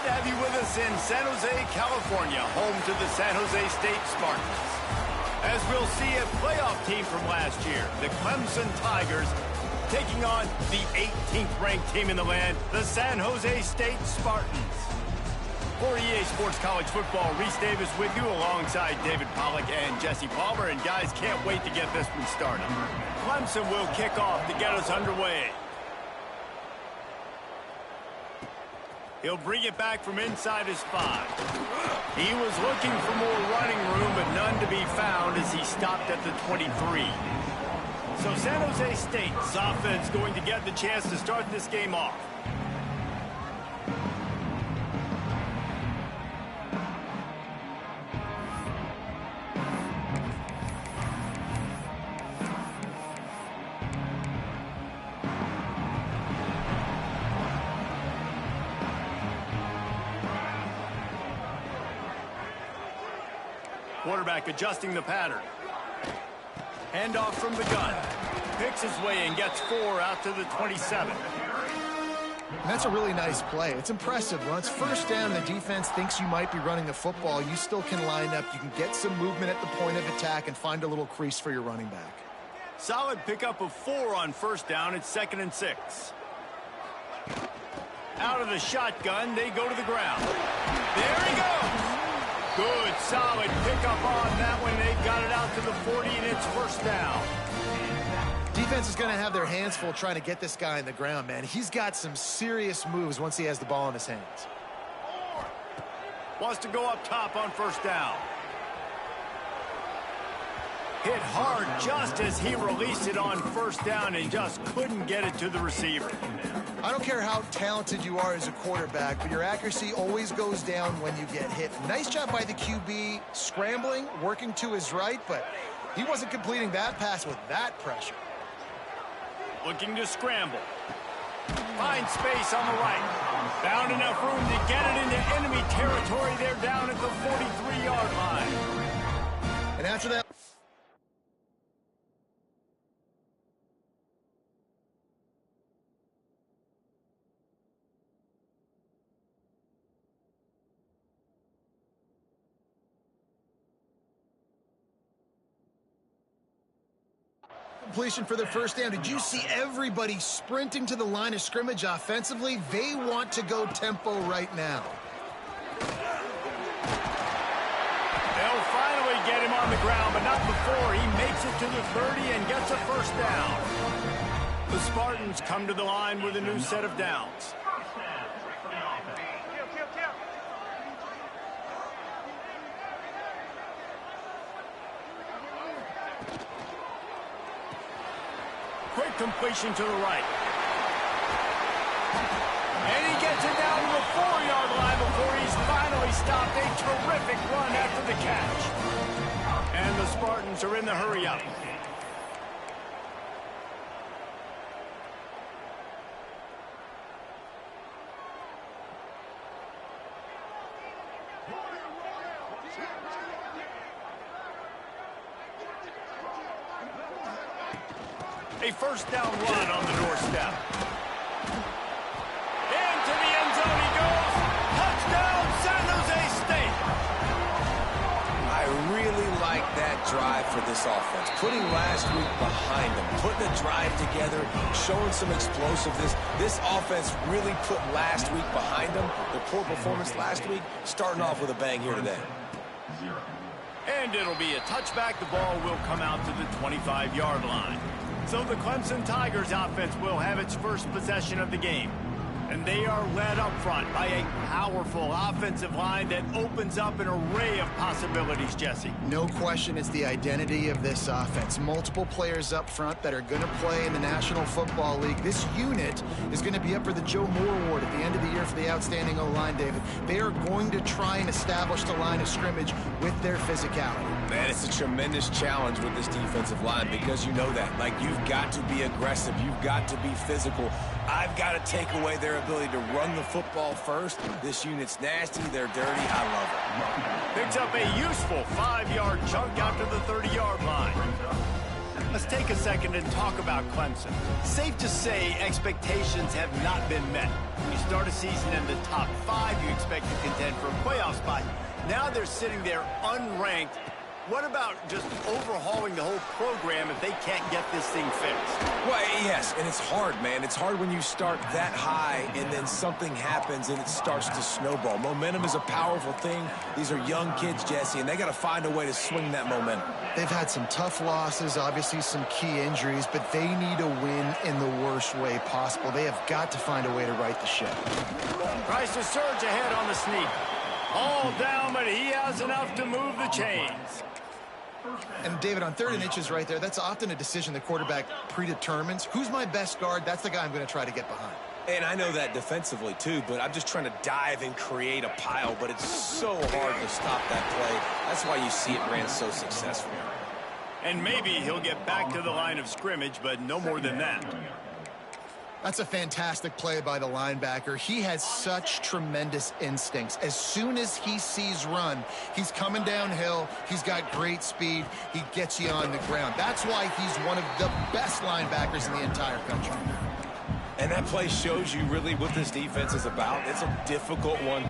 to have you with us in San Jose, California, home to the San Jose State Spartans. As we'll see a playoff team from last year, the Clemson Tigers, taking on the 18th ranked team in the land, the San Jose State Spartans. For EA Sports College Football, Reese Davis with you alongside David Pollack and Jesse Palmer. And guys, can't wait to get this one started. Clemson will kick off to get us underway. He'll bring it back from inside his 5. He was looking for more running room, but none to be found as he stopped at the 23. So San Jose State's offense going to get the chance to start this game off. Quarterback adjusting the pattern. Handoff from the gun. Picks his way and gets 4 out to the 27. And that's a really nice play. It's impressive. Once first down, the defense thinks you might be running the football. You still can line up. You can get some movement at the point of attack and find a little crease for your running back. Solid pickup of 4 on first down. It's 2nd and 6. Out of the shotgun, they go to the ground. There he goes. Good, solid pickup on that one. They got it out to the 40, and it's first down. Defense is going to have their hands full trying to get this guy on the ground, man. He's got some serious moves once he has the ball in his hands. Wants to go up top on first down. Hit hard just as he released it on first down and just couldn't get it to the receiver. I don't care how talented you are as a quarterback, but your accuracy always goes down when you get hit. Nice job by the QB, scrambling, working to his right, but he wasn't completing that pass with that pressure. Looking to scramble. Finds space on the right. Found enough room to get it into enemy territory. They're down at the 43-yard line. And after that... completion for the first down. Did you see everybody sprinting to the line of scrimmage offensively? They want to go tempo right now. They'll finally get him on the ground, but not before he makes it to the 30 and gets a first down. The Spartans come to the line with a new set of downs. Quick completion to the right. And he gets it down to the 4-yard line before he's finally stopped. A terrific run after the catch. And the Spartans are in the hurry-up. A first down run on the doorstep. Into the end zone he goes. Touchdown, San Jose State. I really like that drive for this offense. Putting last week behind them, putting a drive together, showing some explosiveness. This offense really put last week behind them. The poor performance last week, starting off with a bang here today. And it'll be a touchback. The ball will come out to the 25-yard line. So the Clemson Tigers offense will have its first possession of the game. And they are led up front by a powerful offensive line that opens up an array of possibilities, Jesse. No question it's the identity of this offense. Multiple players up front that are going to play in the National Football League. This unit is going to be up for the Joe Moore Award at the end of the year for the outstanding O-line, David. They are going to try and establish the line of scrimmage with their physicality. Man, it's a tremendous challenge with this defensive line because you know that. Like, you've got to be aggressive. You've got to be physical. I've got to take away their ability to run the football first. This unit's nasty. They're dirty. I love it. Picks up a useful 5-yard chunk out to the 30-yard line. Let's take a second and talk about Clemson. Safe to say expectations have not been met. When you start a season in the top 5, you expect to contend for a playoff spot. Now they're sitting there unranked. What about just overhauling the whole program if they can't get this thing fixed? Well, yes, and it's hard, man. It's hard when you start that high and then something happens and it starts to snowball. Momentum is a powerful thing. These are young kids, Jesse, and they got to find a way to swing that momentum. They've had some tough losses, obviously some key injuries, but they need a win in the worst way possible. They have got to find a way to right the ship. Tries to surge ahead on the sneak. All down, but he has enough to move the chains. And, David, on 3rd and inches right there, that's often a decision the quarterback predetermines. Who's my best guard? That's the guy I'm going to try to get behind. And I know that defensively, too, but I'm just trying to dive and create a pile, but it's so hard to stop that play. That's why you see it ran so successful. And maybe he'll get back to the line of scrimmage, but no more than that. That's a fantastic play by the linebacker. He has such tremendous instincts. As soon as he sees run, he's coming downhill. He's got great speed. He gets you on the ground. That's why he's one of the best linebackers in the entire country. And that play shows you really what this defense is about. It's a difficult one.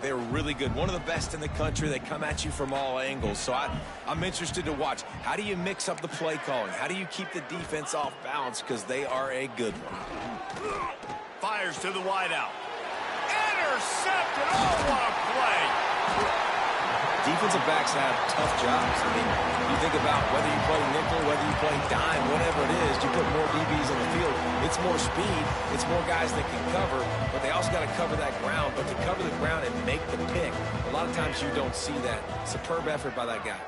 They're really good. One of the best in the country. They come at you from all angles. So I'm interested to watch. How do you mix up the play calling? How do you keep the defense off balance? Because they are a good one. Fires to the wideout. Intercepted. Oh, what a play. Defensive backs have tough jobs. I mean, you think about whether you play nickel, whether you play dime, whatever it is, you put more DBs on the field. It's more speed. It's more guys that can cover, but they also got to cover that ground. But to cover the ground and make the pick, a lot of times you don't see that. Superb effort by that guy.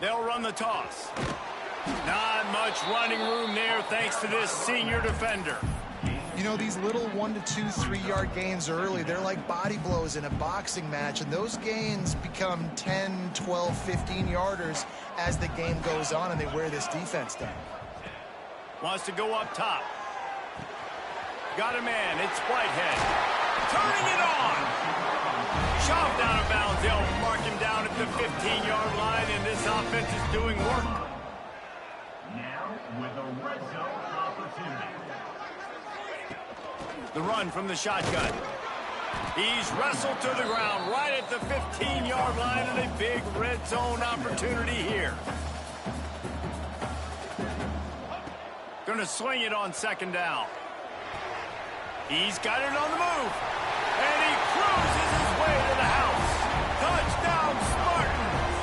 They'll run the toss. Not much running room there thanks to this senior defender. You know, these little 1 to 2, 3-yard gains early, they're like body blows in a boxing match, and those gains become 10, 12, 15-yarders as the game goes on, and they wear this defense down. Wants to go up top. Got a man. It's Whitehead. Turning it on. Shoved out of bounds. They'll mark him down at the 15-yard line, and this offense is doing work. Now with a red zone opportunity. The run from the shotgun. He's wrestled to the ground right at the 15-yard line, and a big red zone opportunity here. Going to swing it on 2nd down. He's got it on the move. And he cruises his way to the house. Touchdown, Spartans!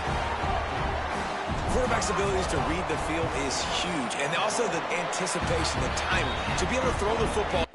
Quarterback's abilities to read the field is huge. And also the anticipation, the timing. To be able to throw the football.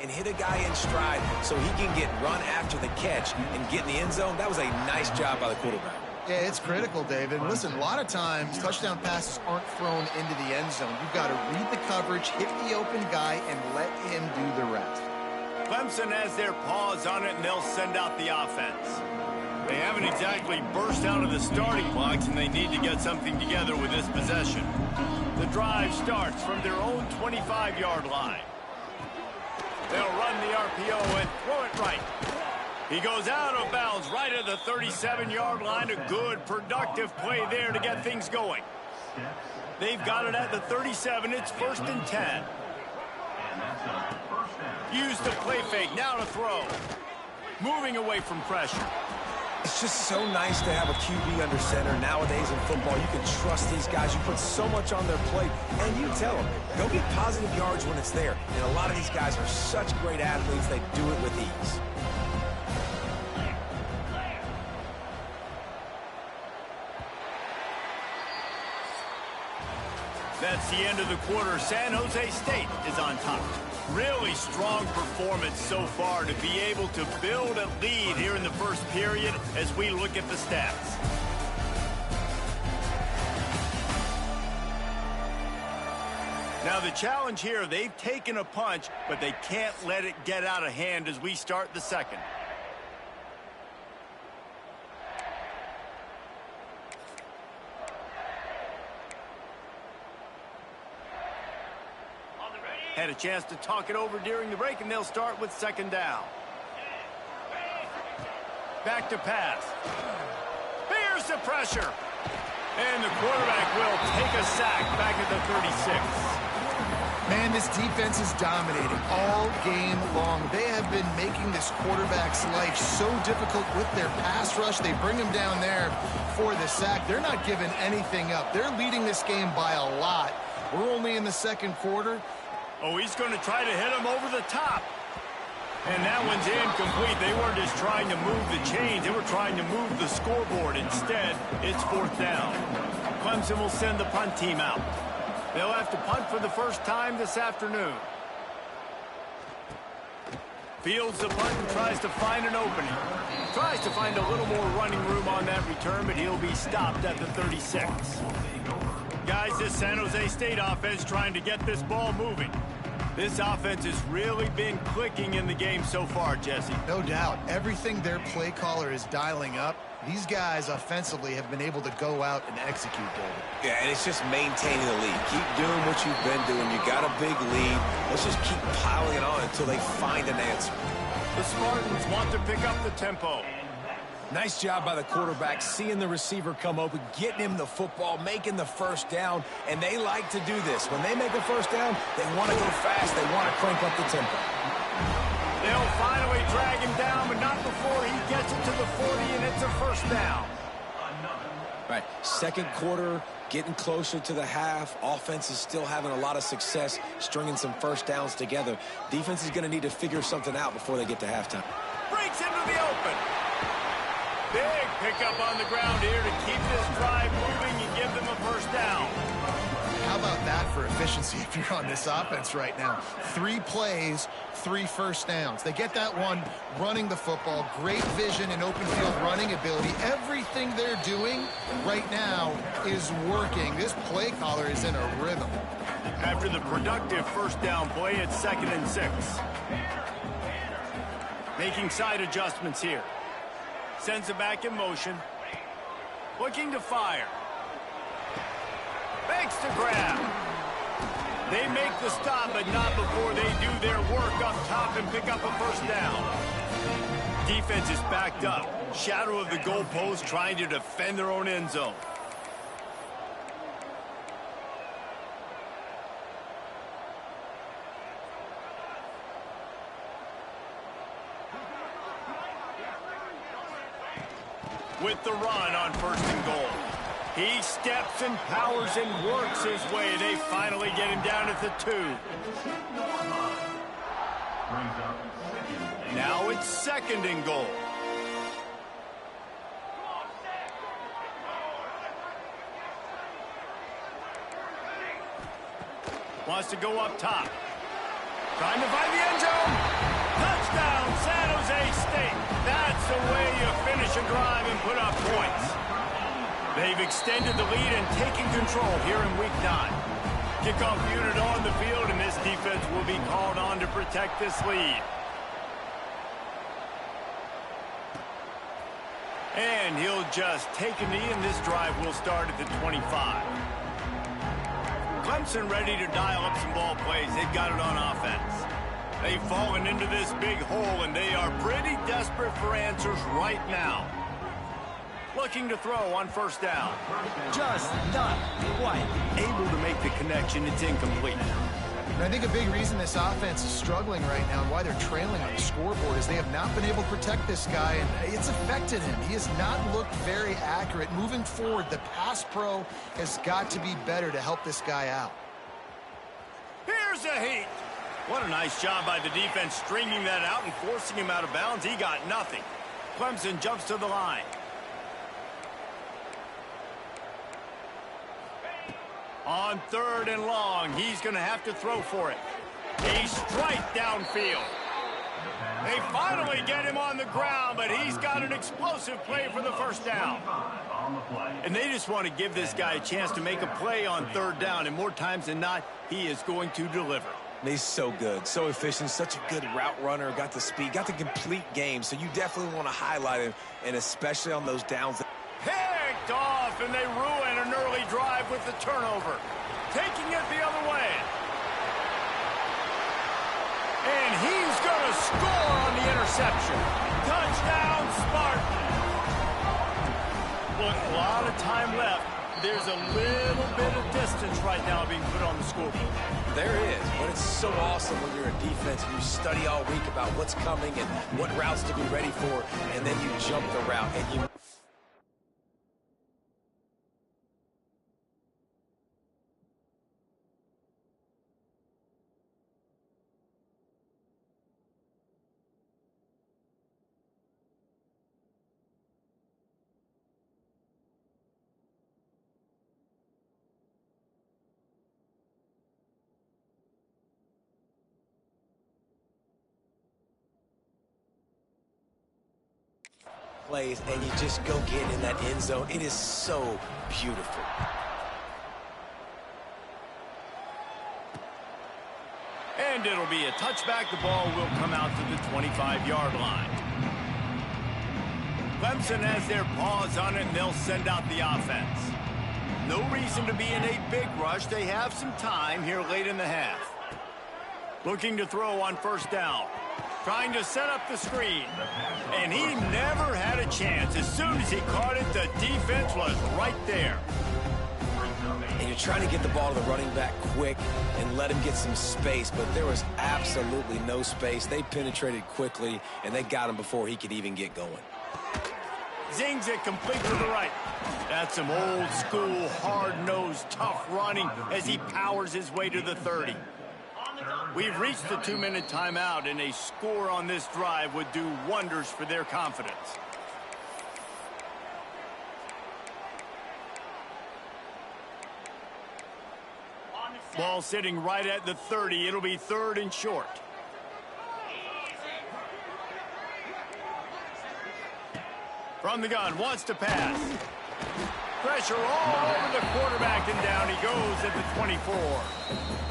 and hit a guy in stride so he can get run after the catch and get in the end zone. That was a nice job by the quarterback. Yeah, it's critical, David. Listen, a lot of times touchdown passes aren't thrown into the end zone. You've got to read the coverage, hit the open guy, and let him do the rest. Clemson has their paws on it, and they'll send out the offense. They haven't exactly burst out of the starting blocks, and they need to get something together with this possession. The drive starts from their own 25-yard line. They'll run the RPO and throw it right. He goes out of bounds right at the 37-yard line. A good, productive play there to get things going. They've got it at the 37. It's 1st and 10. Use the play fake. Now to throw. Moving away from pressure. It's just so nice to have a QB under center. Nowadays in football, you can trust these guys. You put so much on their plate, and you tell them, go get positive yards when it's there. And a lot of these guys are such great athletes, they do it with ease. That's the end of the quarter. San Jose State is on top. Really strong performance so far to be able to build a lead here in the first period as we look at the stats. Now the challenge here, they've taken a punch, but they can't let it get out of hand as we start the second. Had a chance to talk it over during the break, and they'll start with 2nd down. Back to pass. Here's the pressure. And the quarterback will take a sack back at the 36. Man, this defense is dominating all game long. They have been making this quarterback's life so difficult with their pass rush. They bring him down there for the sack. They're not giving anything up. They're leading this game by a lot. We're only in the 2nd quarter. Oh, he's going to try to hit him over the top. And that one's incomplete. They weren't just trying to move the chains. They were trying to move the scoreboard. Instead, it's 4th down. Clemson will send the punt team out. They'll have to punt for the first time this afternoon. Fields the punt and tries to find an opening. Tries to find a little more running room on that return, but he'll be stopped at the 36. Guys, this San Jose State offense trying to get this ball moving. This offense has really been clicking in the game so far, Jesse. No doubt. Everything their play caller is dialing up, these guys offensively have been able to go out and execute, David. Yeah, and it's just maintaining the lead. Keep doing what you've been doing. You got a big lead. Let's just keep piling it on until they find an answer. The Spartans want to pick up the tempo. Nice job by the quarterback, seeing the receiver come open, getting him the football, making the 1st down, and they like to do this. When they make a 1st down, they want to go fast. They want to crank up the tempo. They'll finally drag him down, but not before he gets it to the 40, and it's a 1st down. Right, 2nd quarter, getting closer to the half. Offense is still having a lot of success stringing some 1st downs together. Defense is going to need to figure something out before they get to halftime. Breaks into the open. Big pickup on the ground here to keep this drive moving and give them a 1st down. How about that for efficiency if you're on this offense right now? 3 plays, 3 1st downs. They get that one running the football, great vision and open field running ability. Everything they're doing right now is working. This play caller is in a rhythm. After the productive 1st down play, it's 2nd and 6. Making side adjustments here. Sends it back in motion. Looking to fire. Makes the grab. They make the stop, but not before they do their work up top and pick up a 1st down. Defense is backed up. Shadow of the goalpost trying to defend their own end zone. With the run on 1st and goal. He steps and powers and works his way. They finally get him down at the 2. Now it's 2nd and goal. Wants to go up top. Trying to find the end zone. Touchdown, San Jose State. That's the way you finish a drive and put up points. They've extended the lead and taken control here in Week 9. Kickoff unit on the field, and this defense will be called on to protect this lead. And he'll just take a knee, and this drive will start at the 25. Clemson ready to dial up some ball plays. They've got it on offense. They've fallen into this big hole, and they are pretty desperate for answers right now. Looking to throw on first down. Just not quite able to make the connection. It's incomplete. And I think a big reason this offense is struggling right now and why they're trailing on the scoreboard is they have not been able to protect this guy, and it's affected him. He has not looked very accurate. Moving forward, the pass pro has got to be better to help this guy out. Here's a heat. What a nice job by the defense stringing that out and forcing him out of bounds. He got nothing. Clemson jumps to the line. On 3rd and long, he's going to have to throw for it. A strike downfield. They finally get him on the ground, but he's got an explosive play for the first down. And they just want to give this guy a chance to make a play on 3rd down, and more times than not, he is going to deliver. He's so good, so efficient, such a good route runner, got the speed, got the complete game, so you definitely want to highlight him, and especially on those downs. Picked off, and they ruin an early drive with the turnover. Taking it the other way. And he's going to score on the interception. Touchdown, Spartans. Look, a lot of time left. There's a little bit of distance right now being put on the scoreboard. There is, but it's so awesome when you're a defense and you study all week about what's coming and what routes to be ready for, and then you jump the route and you... plays and you just go get in that end zone. It is so beautiful. And it'll be a touchback. The ball will come out to the 25-yard line. Clemson has their paws on it, and they'll send out the offense. No reason to be in a big rush. They have some time here late in the half. Looking to throw on first down. Trying to set up the screen. And he never had a chance. As soon as he caught it, the defense was right there. And you're trying to get the ball to the running back quick and let him get some space, but there was absolutely no space. They penetrated quickly, and they got him before he could even get going. Zings it complete to the right. That's some old-school, hard-nosed, tough running as he powers his way to the 30. We've reached the 2-minute timeout, and a score on this drive would do wonders for their confidence. Ball sitting right at the 30. It'll be 3rd and short. From the gun, wants to pass. Pressure all over the quarterback, and down he goes at the 24.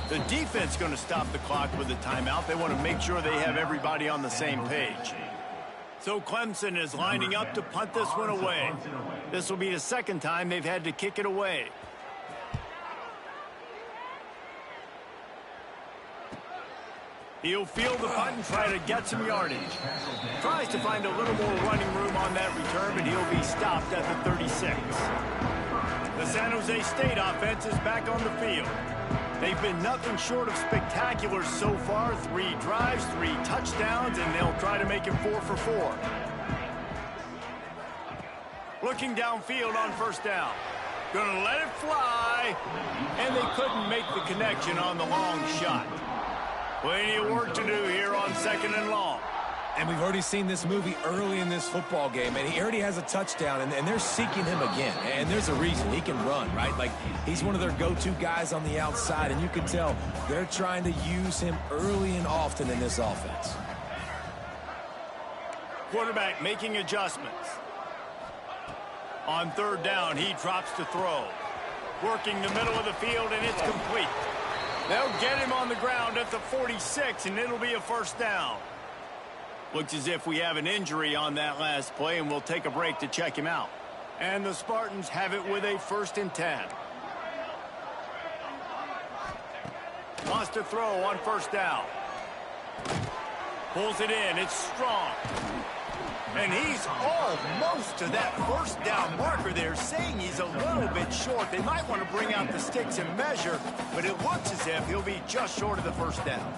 The defense going to stop the clock with a timeout. They want to make sure they have everybody on the same page. So Clemson is lining up to punt this one away. This will be the second time they've had to kick it away. He'll field the punt and try to get some yardage. Tries to find a little more running room on that return, but he'll be stopped at the 36. The San Jose State offense is back on the field. They've been nothing short of spectacular so far. 3 drives, 3 touchdowns, and they'll try to make it 4 for 4. Looking downfield on first down. Gonna let it fly, and they couldn't make the connection on the long shot. Plenty of work to do here on 2nd and long. And we've already seen this movie early in this football game, and he already has a touchdown, and they're seeking him again. And there's a reason. He can run, right? Like, he's one of their go-to guys on the outside, and you can tell they're trying to use him early and often in this offense. Quarterback making adjustments. On third down, he drops to throw. Working the middle of the field, and it's complete. They'll get him on the ground at the 46, and it'll be a first down. Looks as if we have an injury on that last play, and we'll take a break to check him out. And the Spartans have it with a 1st and 10. Wants to throw on first down. Pulls it in. It's strong. And he's almost to that first down marker there, saying he's a little bit short. They might want to bring out the sticks and measure, but it looks as if he'll be just short of the first down.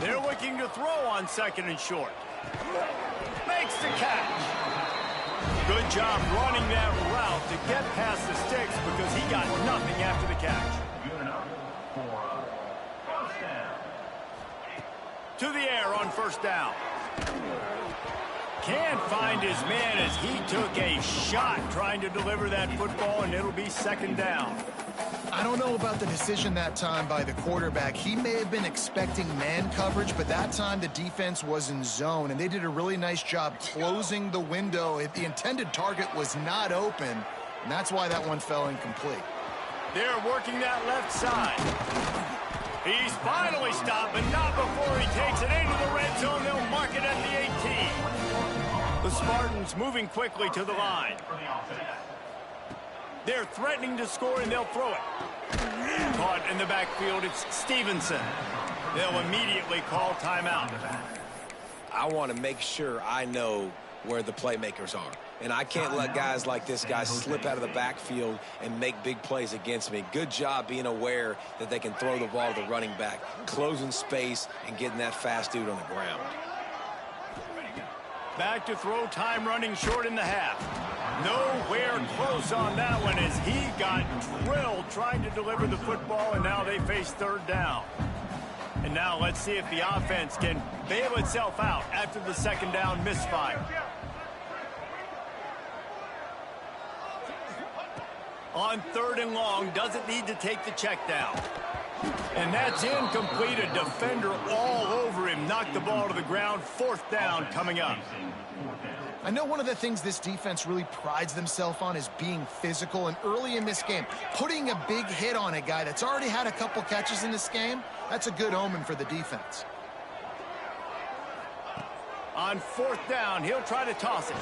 They're looking to throw on 2nd and short. Makes the catch. Good job running that route to get past the sticks because he got nothing after the catch. Good enough for a first down. To the air on first down. Can't find his man as he took a shot trying to deliver that football, and it'll be 2nd down. I don't know about the decision that time by the quarterback. He may have been expecting man coverage, but that time the defense was in zone, and they did a really nice job closing the window. The intended target was not open, and that's why that one fell incomplete. They're working that left side. He's finally stopped, but not before he takes it into the red zone. They'll mark it at the 18. The Spartans moving quickly to the line. They're threatening to score, and they'll throw it. Caught in the backfield, it's Stevenson. They'll immediately call timeout. I want to make sure I know where the playmakers are. And I can't let guys like this guy slip out of the backfield and make big plays against me. Good job being aware that they can throw the ball to the running back, closing space, and getting that fast dude on the ground. Back to throw, time running short in the half. Nowhere close on that one as he got drilled trying to deliver the football, and now they face 3rd down. And now let's see if the offense can bail itself out after the 2nd down misfire. On 3rd and long, doesn't need to take the check down. And that's incomplete. A defender all over him. Knocked the ball to the ground. 4th down coming up. I know one of the things this defense really prides themselves on is being physical, and early in this game, putting a big hit on a guy that's already had a couple catches in this game, that's a good omen for the defense. On 4th down, he'll try to toss it.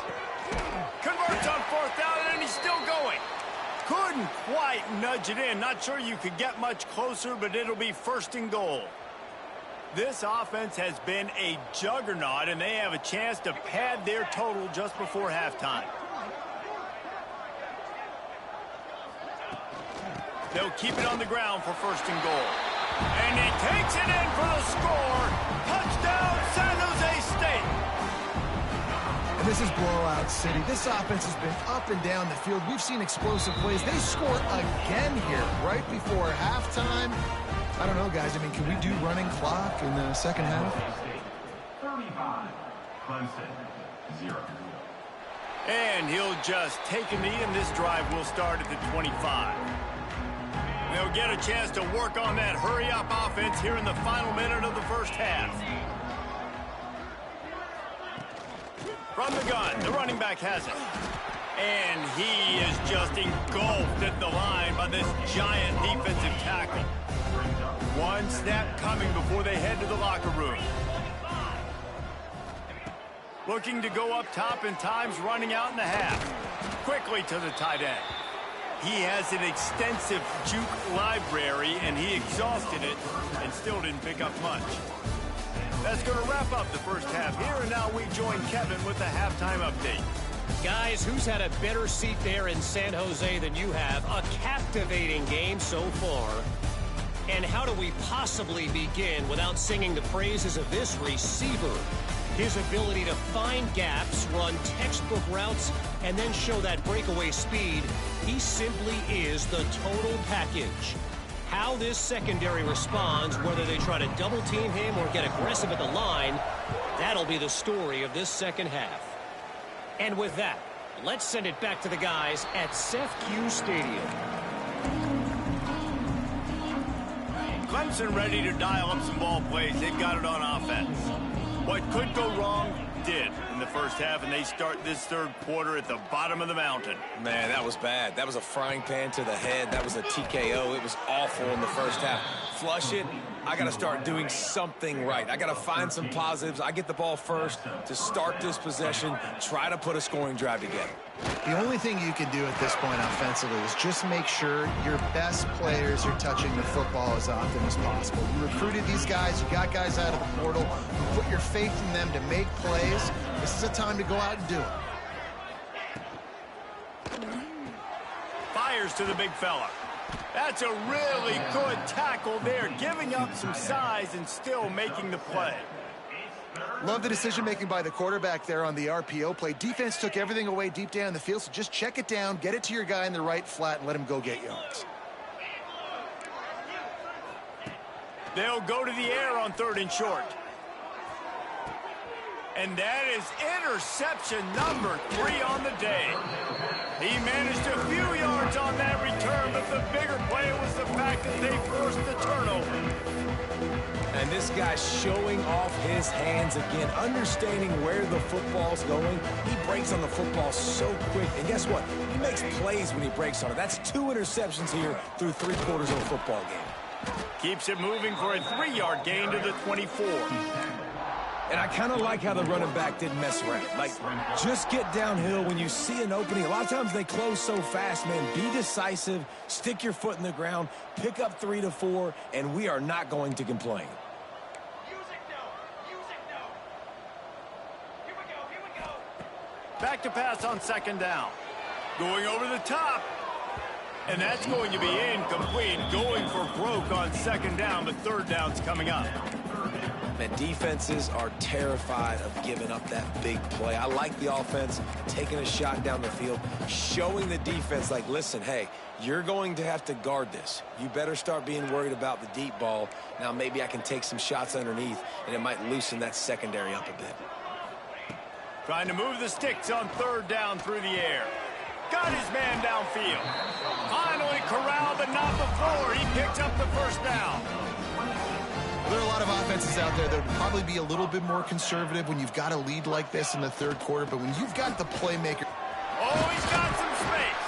Converts on 4th down, and he's still going. Couldn't quite nudge it in. Not sure you could get much closer, but it'll be 1st and goal. This offense has been a juggernaut, and they have a chance to pad their total just before halftime. They'll keep it on the ground for 1st and goal. And he takes it in for the score. Touchdown, San Jose State. And this is blowout city. This offense has been up and down the field. We've seen explosive plays. They score again here right before halftime. I don't know, guys. I mean, can we do running clock in the 2nd half? 35, Clemson, 0. And he'll just take a knee, and this drive will start at the 25. They'll get a chance to work on that hurry-up offense here in the final minute of the 1st half. From the gun, the running back has it. And he is just engulfed at the line by this giant defensive tackle. One snap coming before they head to the locker room. Looking to go up top, and time's running out in the half. Quickly to the tight end. He has an extensive juke library, and he exhausted it and still didn't pick up much. That's going to wrap up the 1st half here, and now we join Kevin with the halftime update. Guys, who's had a better seat there in San Jose than you have? A captivating game so far. And how do we possibly begin without singing the praises of this receiver? His ability to find gaps, run textbook routes, and then show that breakaway speed. He simply is the total package. How this secondary responds, whether they try to double-team him or get aggressive at the line, that'll be the story of this 2nd half. And with that, let's send it back to the guys at SJSU Stadium. Clemson ready to dial up some ball plays. They've got it on offense. What could go wrong did in the first half, and they start this third quarter at the bottom of the mountain. Man, that was bad. That was a frying pan to the head. That was a TKO. It was awful in the first half. Flush it. I got to start doing something right. I got to find some positives. I get the ball first to start this possession, try to put a scoring drive together. The only thing you can do at this point offensively is just make sure your best players are touching the football as often as possible. You recruited these guys. You got guys out of the portal. You put your faith in them to make plays. This is a time to go out and do it. Fires to the big fella. That's a really good tackle there, giving up some size and still making the play. Love the decision-making by the quarterback there on the RPO play. Defense took everything away deep down the field, so just check it down, get it to your guy in the right flat, and let him go get yards. They'll go to the air on 3rd and short. And that is interception number 3 on the day. He managed a few yards on that return, but the bigger play was the fact that they forced the turnover. And this guy's showing off his hands again, understanding where the football's going. He breaks on the football so quick. And guess what? He makes plays when he breaks on it. That's 2 interceptions here through 3 quarters of a football game. Keeps it moving for a 3-yard gain to the 24. And I kind of like how the running back didn't mess around. Like, just get downhill when you see an opening. A lot of times they close so fast, man. Be decisive, stick your foot in the ground, pick up 3 to 4, and we are not going to complain. Back to pass on 2nd down. Going over the top. And that's going to be incomplete. Going for broke on 2nd down, but 3rd down's coming up. Man, defenses are terrified of giving up that big play. I like the offense taking a shot down the field, showing the defense like, listen, hey, you're going to have to guard this. You better start being worried about the deep ball. Now maybe I can take some shots underneath, and it might loosen that secondary up a bit. Trying to move the sticks on 3rd down through the air. Got his man downfield. Finally corralled, but not before. He picks up the 1st down. There are a lot of offenses out there that would probably be a little bit more conservative when you've got a lead like this in the 3rd quarter, but when you've got the playmaker... Oh, he's got some space.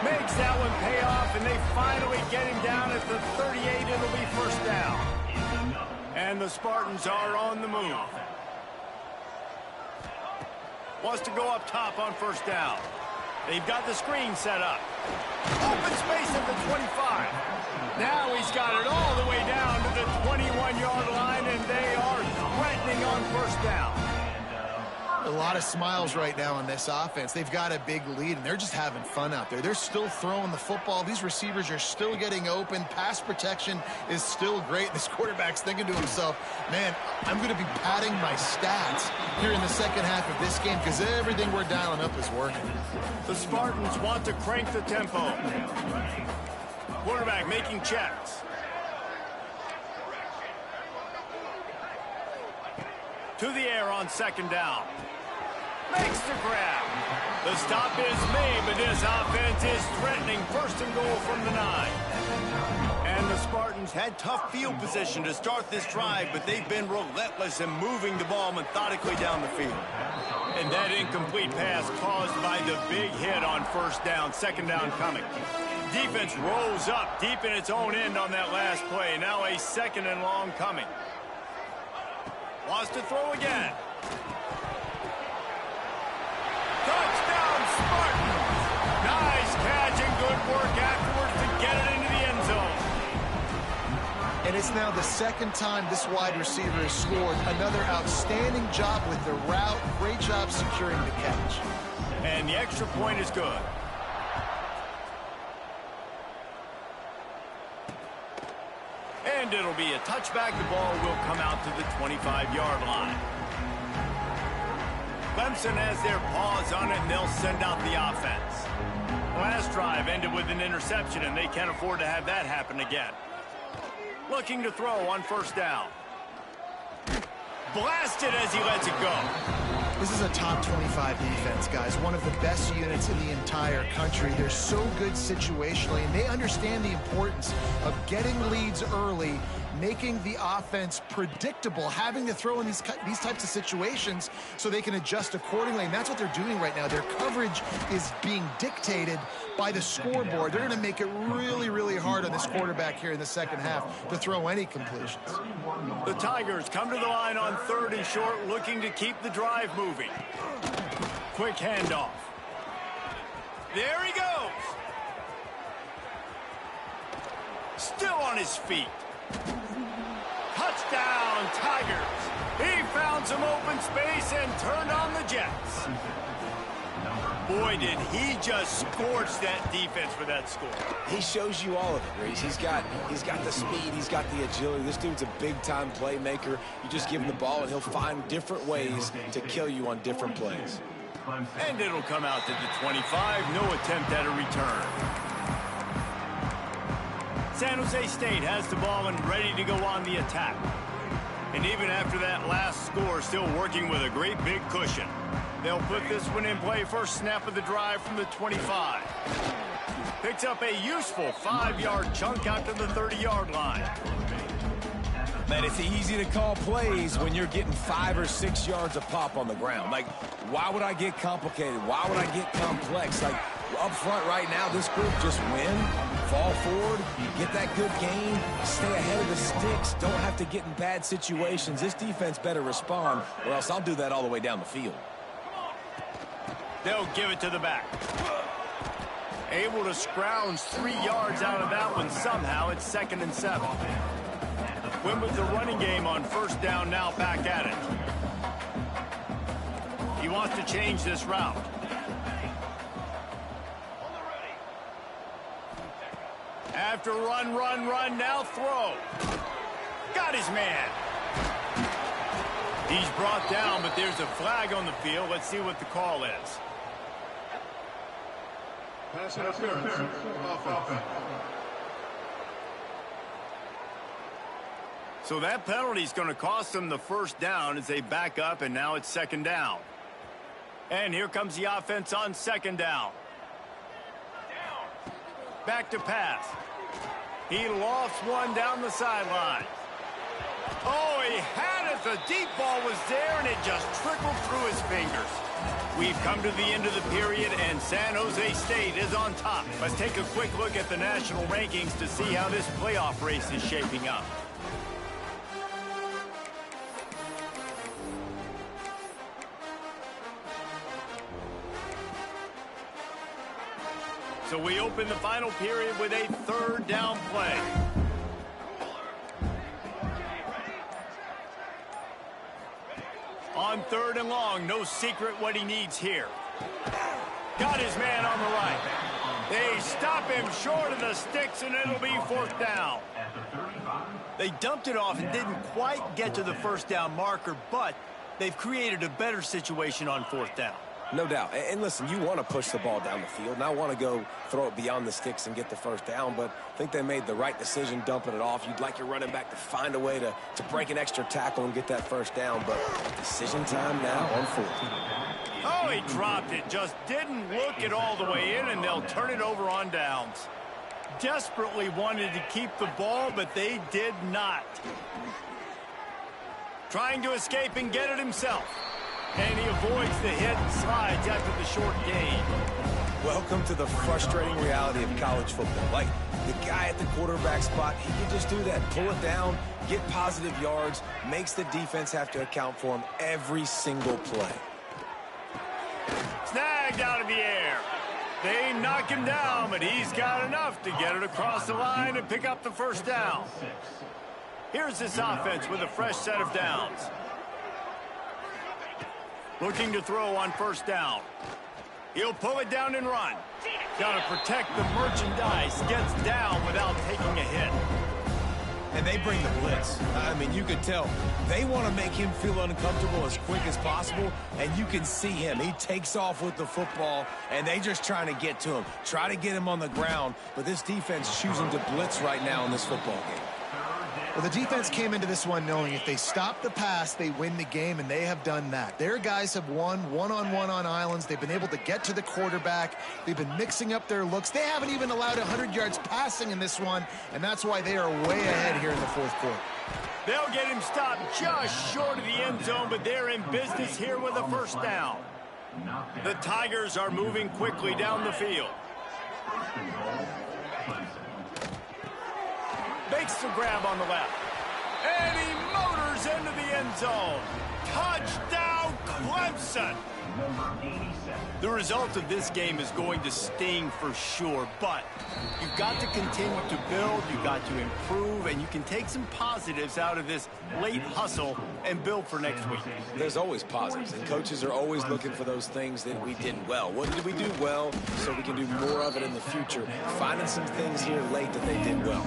Makes that one pay off, and they finally get him down at the 38. It'll be 1st down. And the Spartans are on the move. Wants to go up top on 1st down. They've got the screen set up. Open space at the 25. Now he's got it all the way down to the 21-yard line, and they are threatening on 1st down. A lot of smiles right now on this offense. They've got a big lead, and they're just having fun out there. They're still throwing the football. These receivers are still getting open. Pass protection is still great. This quarterback's thinking to himself, man, I'm going to be padding my stats here in the 2nd half of this game because everything we're dialing up is working. The Spartans want to crank the tempo. Quarterback making checks. To the air on 2nd down. Makes the grab. The stop is made, but this offense is threatening 1st and goal from the 9. And the Spartans had tough field position to start this drive, but they've been relentless in moving the ball methodically down the field. And that incomplete pass caused by the big hit on 1st down, 2nd down coming. Defense rose up deep in its own end on that last play. Now a 2nd and long coming. Wants to throw again. Touchdown, Spartans! Nice catch and good work afterwards to get it into the end zone. And it's now the 2nd time this wide receiver has scored. Another outstanding job with the route. Great job securing the catch. And the extra point is good. And it'll be a touchback. The ball will come out to the 25-yard line. Clemson has their paws on it, and they'll send out the offense. Last drive ended with an interception, and they can't afford to have that happen again. Looking to throw on 1st down. Blasted as he lets it go. This is a top 25 defense, guys. One of the best units in the entire country. They're so good situationally, and they understand the importance of getting leads early making the offense predictable, having to throw in these types of situations so they can adjust accordingly. And that's what they're doing right now. Their coverage is being dictated by the scoreboard. They're going to make it really, really hard on this quarterback here in the second half to throw any completions. The Tigers come to the line on 3rd and short, looking to keep the drive moving. Quick handoff. There he goes. Still on his feet. Touchdown, Tigers. He found some open space and turned on the Jets. Boy, did he just scorch that defense for that score. He shows you all of it, Reese. He's got the speed, he's got the agility. This dude's a big-time playmaker. You just give him the ball, and he'll find different ways to kill you on different plays. And it'll come out to the 25. No attempt at a return. San Jose State has the ball and ready to go on the attack. And even after that last score, still working with a great big cushion. They'll put this one in play first snap of the drive from the 25. Picks up a useful 5-yard chunk out to the 30-yard line. Man, it's easy to call plays when you're getting 5 or 6 yards a pop on the ground. Like, why would I get complicated? Why would I get complex? Like, up front right now, this group just win, fall forward, get that good gain, stay ahead of the sticks, don't have to get in bad situations. This defense better respond, or else I'll do that all the way down the field. They'll give it to the back. Able to scrounge 3 yards out of that one somehow. It's 2nd and 7. Win with the running game on first down, now back at it. He wants to change this route. After run, now throw. Got his man. He's brought down, but there's a flag on the field. Let's see what the call is. Pass interference. Offense. So that penalty is going to cost them the first down as they back up, and now it's 2nd down. And here comes the offense on 2nd down. Back to pass. He lofts one down the sideline. Oh, he had it. The deep ball was there, and it just trickled through his fingers. We've come to the end of the period, and San Jose State is on top. Let's take a quick look at the national rankings to see how this playoff race is shaping up. So we open the final period with a 3rd down play. On 3rd and long, no secret what he needs here. Got his man on the right. They stop him short of the sticks, and it'll be 4th down. They dumped it off and didn't quite get to the first down marker, but they've created a better situation on 4th down. No doubt. And listen, you want to push the ball down the field, and I want to go throw it beyond the sticks and get the first down, but I think they made the right decision dumping it off. You'd like your running back to find a way to break an extra tackle and get that first down, but decision time now on 4th. Oh, he dropped it. Just didn't look it all the way in, and they'll turn it over on downs. Desperately wanted to keep the ball, but they did not. Trying to escape and get it himself. And he avoids the hit and slides after the short gain. Welcome to the frustrating reality of college football. Like, the guy at the quarterback spot, he can just do that. Pull it down, get positive yards, makes the defense have to account for him every single play. Snagged out of the air. They knock him down, but he's got enough to get it across the line and pick up the first down. Here's this offense with a fresh set of downs. Looking to throw on first down. He'll pull it down and run. Got to protect the merchandise. Gets down without taking a hit. And they bring the blitz. I mean, you could tell they want to make him feel uncomfortable as quick as possible, and you can see him. He takes off with the football, and they just trying to get to him, try to get him on the ground, but this defense choosing to blitz right now in this football game. Well, the defense came into this one knowing if they stop the pass, they win the game, and they have done that. Their guys have won one-on-one on islands. They've been able to get to the quarterback. They've been mixing up their looks. They haven't even allowed 100 yards passing in this one, and that's why they are way ahead here in the fourth quarter. They'll get him stopped just short of the end zone, but they're in business here with a first down. The Tigers are moving quickly down the field. Makes the grab on the left. And he motors into the end zone. Touchdown, Clemson! The result of this game is going to sting for sure, but you've got to continue to build, you've got to improve, and you can take some positives out of this late hustle and build for next week. There's always positives, and coaches are always looking for those things that we did well. What did we do well so we can do more of it in the future? Finding some things here late that they did well.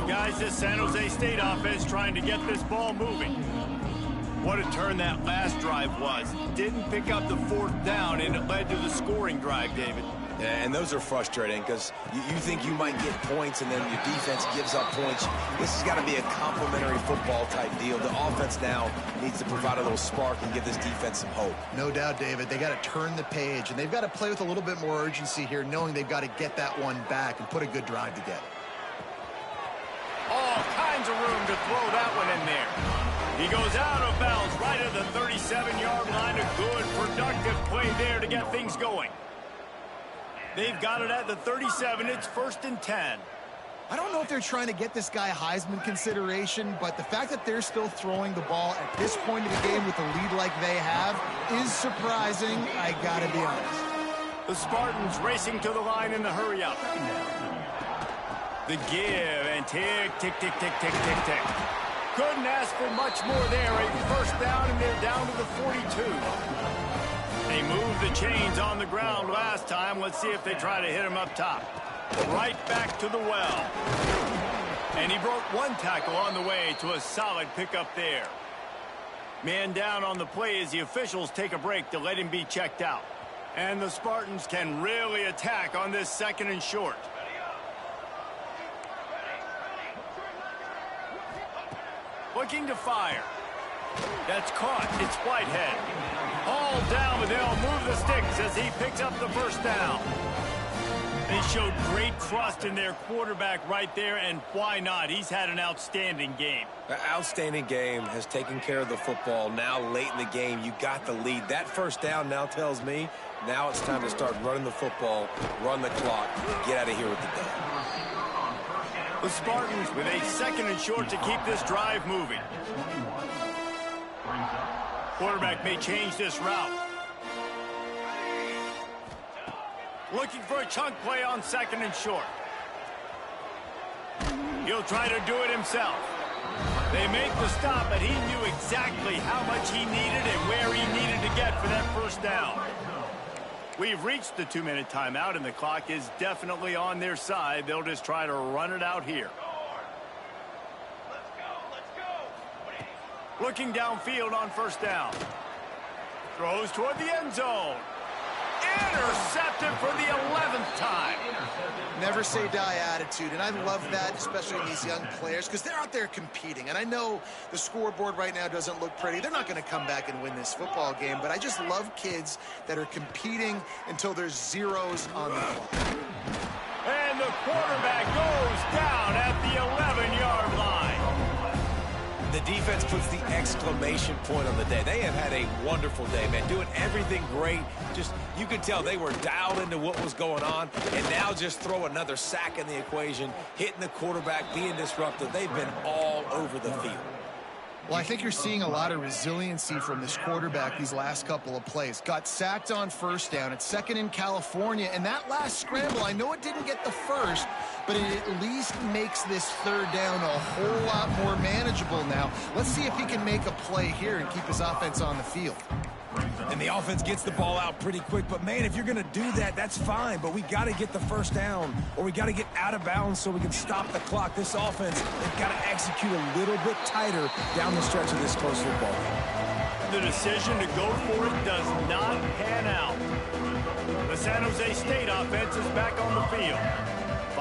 Guys, this San Jose State offense trying to get this ball moving. What a turn that last drive was. Didn't pick up the fourth down, and it led to the scoring drive, David. Yeah, and those are frustrating because you think you might get points and then your defense gives up points. This has got to be a complementary football type deal. The offense now needs to provide a little spark and give this defense some hope. No doubt, David. They got to turn the page, and they've got to play with a little bit more urgency here, knowing they've got to get that one back and put a good drive together. All kinds of room to throw that one in there. He goes out of bounds right at the 37-yard line. A good, productive play there to get things going. They've got it at the 37. It's 1st and 10. I don't know if they're trying to get this guy Heisman consideration, but the fact that they're still throwing the ball at this point of the game with a lead like they have is surprising, I gotta be honest. The Spartans racing to the line in the hurry-up. The give and tick, tick, tick, tick, tick, tick, tick. Couldn't ask for much more there. A first down, and they're down to the 42. They moved the chains on the ground last time. Let's see if they try to hit him up top. Right back to the well. And he broke one tackle on the way to a solid pickup there. Man down on the play as the officials take a break to let him be checked out. And the Spartans can really attack on this 2nd and short. Looking to fire. That's caught. It's Whitehead. Hauled down, but they'll move the sticks as he picks up the first down. They showed great trust in their quarterback right there, and why not? He's had an outstanding game. An outstanding game, has taken care of the football. Now late in the game, you got the lead. That first down now tells me now it's time to start running the football, run the clock, get out of here with the day. The Spartans with a 2nd and short to keep this drive moving. Quarterback may change this route. Looking for a chunk play on 2nd and short. He'll try to do it himself. They make the stop, but he knew exactly how much he needed and where he needed to get for that first down. We've reached the 2-minute timeout, and the clock is definitely on their side. They'll just try to run it out here. Looking downfield on first down. Throws toward the end zone. Intercepted for the 11th time. Never say die attitude, and I love that, especially in these young players, because they're out there competing. And I know the scoreboard right now doesn't look pretty. They're not going to come back and win this football game, but I just love kids that are competing until there's zeros on the clock. And the quarterback goes down at the 11-yard line. The defense puts the exclamation point on the day. They have had a wonderful day, man, doing everything great. Just, you could tell they were dialed into what was going on, and now just throw another sack in the equation, hitting the quarterback, being disruptive. They've been all over the field. Well, I think you're seeing a lot of resiliency from this quarterback these last couple of plays. Got sacked on first down. It's 2nd in California. And that last scramble, I know it didn't get the first, but it at least makes this 3rd down a whole lot more manageable now. Let's see if he can make a play here and keep his offense on the field. And the offense gets the ball out pretty quick. But, man, if you're going to do that, that's fine. But we got to get the first down, or we got to get out of bounds so we can stop the clock. This offense, they've got to execute a little bit tighter down the stretch of this close football game. The decision to go for it does not pan out. The San Jose State offense is back on the field.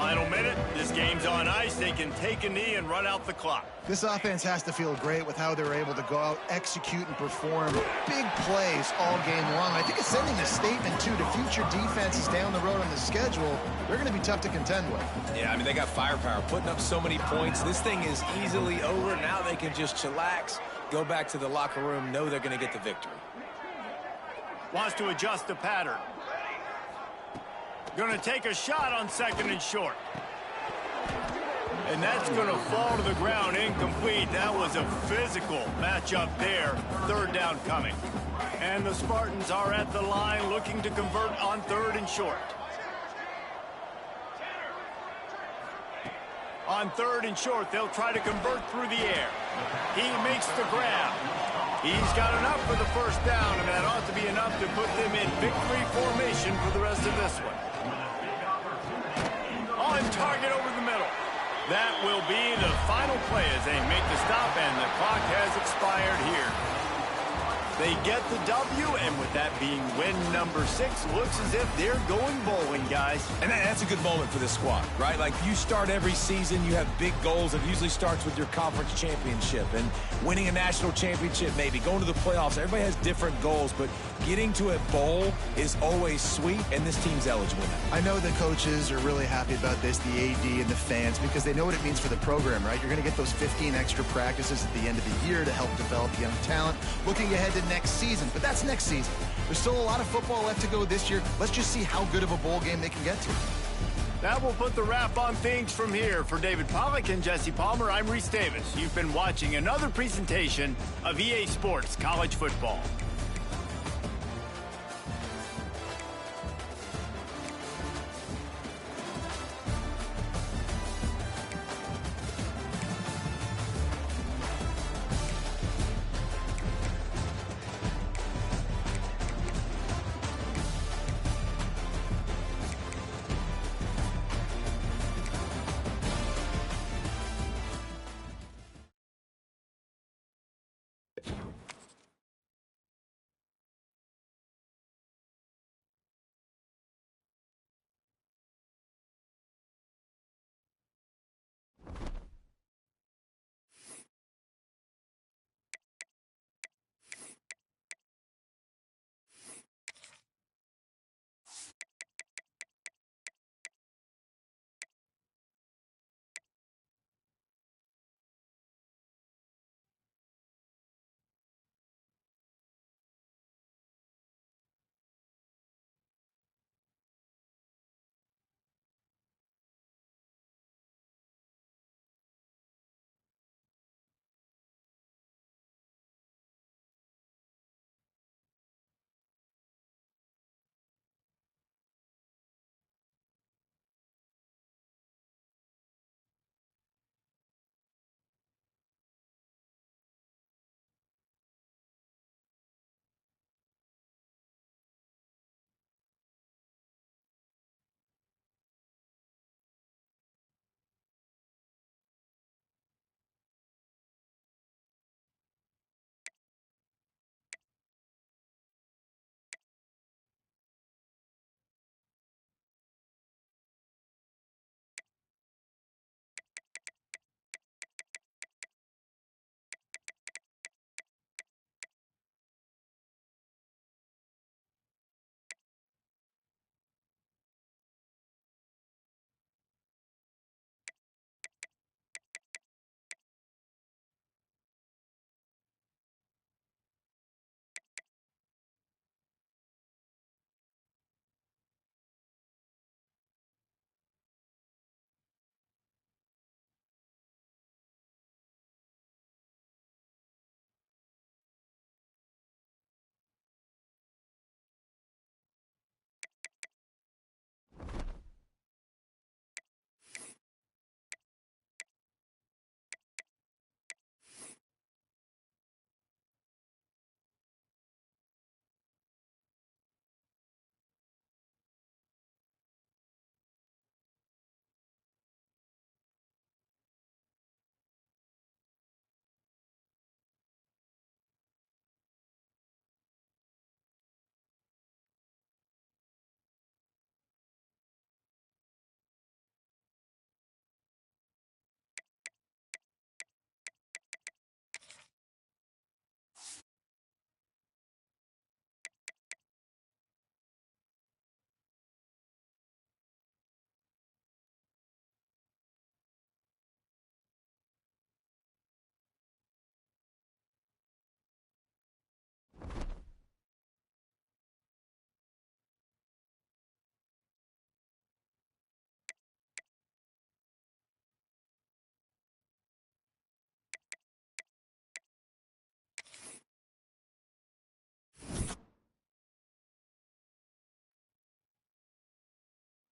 Final minute. This game's on ice. They can take a knee and run out the clock. This offense has to feel great with how they're able to go out, execute, and perform big plays all game long. I think it's sending a statement, too, to future defenses down the road on the schedule. They're going to be tough to contend with. Yeah, I mean, they got firepower, putting up so many points. This thing is easily over. Now they can just chillax, go back to the locker room, know they're going to get the victory. Wants to adjust the pattern. Going to take a shot on 2nd and short. And that's going to fall to the ground incomplete. That was a physical matchup there. 3rd down coming. And the Spartans are at the line looking to convert on 3rd and short. On 3rd and short, they'll try to convert through the air. He makes the grab. He's got enough for the 1st down, and that ought to be enough to put them in victory formation for the rest of this one. On target over the middle. That will be the final play as they make the stop, and the clock has expired here. They get the W, and with that being win number 6, looks as if they're going bowling, guys. And that's a good moment for this squad, right? Like, you start every season, you have big goals. It usually starts with your conference championship and winning a national championship, maybe going to the playoffs. Everybody has different goals, but getting to a bowl is always sweet, and this team's eligible now. I know the coaches are really happy about this, the AD and the fans, because they know what it means for the program, right? You're going to get those 15 extra practices at the end of the year to help develop young talent. Looking ahead to next season, but that's next season. There's still a lot of football left to go this year. Let's just see how good of a bowl game they can get to. That will put the wrap on things from here. For David Pollack and Jesse Palmer, I'm Reese Davis. You've been watching another presentation of EA Sports College Football.